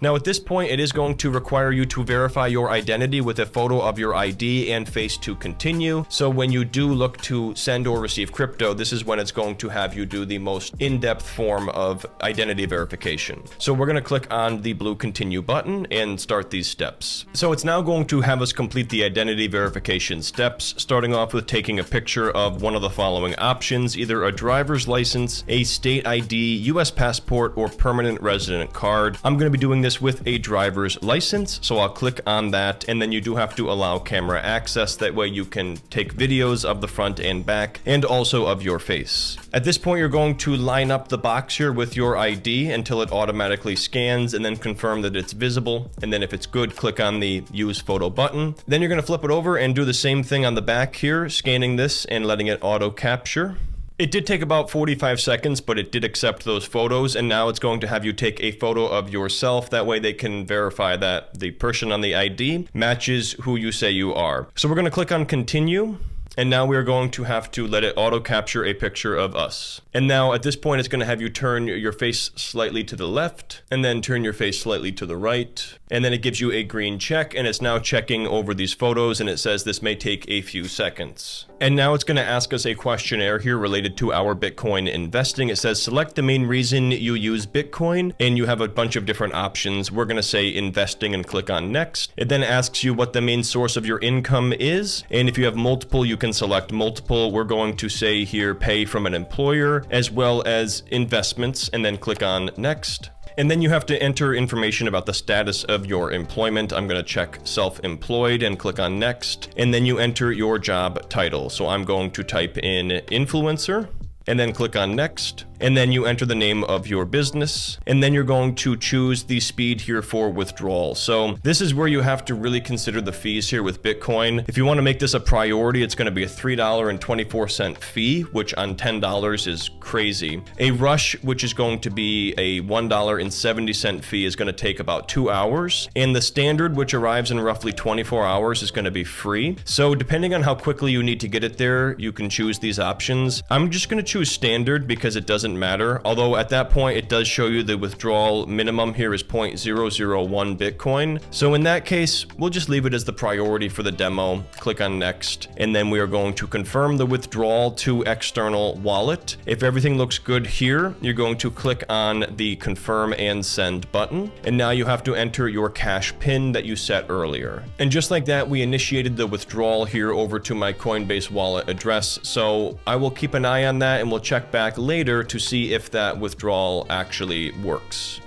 Now at this point, it is going to require you to verify your identity with a photo of your ID and face to continue. So when you do look to send or receive crypto, this is when it's going to have you do the most in-depth form of identity verification. So we're going to click on the blue continue button and start these steps. So it's now going to have us complete the identity verification steps, starting off with taking a picture of one of the following options, either a driver's license, a state ID, US passport, or permanent resident card. I'm going to be doing this with a driver's license, so I'll click on that, and then you do have to allow camera access. That way you can take videos of the front and back and also of your face. At this point, you're going to line up the box here with your ID until it automatically scans, and then confirm that it's visible. And then if it's good, click on the use photo button. Then you're going to flip it over and do the same thing on the back here, scanning this and letting it auto capture. It did take about 45 seconds, but it did accept those photos, and now it's going to have you take a photo of yourself. That way they can verify that the person on the ID matches who you say you are. So we're going to click on continue. And now we're going to have to let it auto capture a picture of us. And now at this point, it's going to have you turn your face slightly to the left and then turn your face slightly to the right. And then it gives you a green check, and it's now checking over these photos, and it says this may take a few seconds. And now it's going to ask us a questionnaire here related to our Bitcoin investing. It says select the main reason you use Bitcoin, and you have a bunch of different options. We're going to say investing and click on next. It then asks you what the main source of your income is, and if you have multiple, you can select multiple. We're going to say here pay from an employer as well as investments, and then click on next. And then you have to enter information about the status of your employment. I'm going to check self-employed and click on next. And then you enter your job title. So I'm going to type in influencer and then click on next. And then you enter the name of your business, and then you're going to choose the speed here for withdrawal. So this is where you have to really consider the fees here with Bitcoin. If you want to make this a priority, it's going to be a $3.24 fee, which on $10 is crazy. A rush, which is going to be a $1.70 fee, is going to take about 2 hours. And the standard, which arrives in roughly 24 hours, is going to be free. So depending on how quickly you need to get it there, you can choose these options. I'm just going to choose standard because it doesn't matter, although at that point it does show you the withdrawal minimum here is 0.001 Bitcoin. So in that case, we'll just leave it as the priority for the demo. Click on next, and then we are going to confirm the withdrawal to external wallet. If everything looks good here, you're going to click on the confirm and send button, and now you have to enter your cash pin that you set earlier. And just like that, we initiated the withdrawal here over to my Coinbase wallet address. So I will keep an eye on that, and we'll check back later to see if that withdrawal actually works.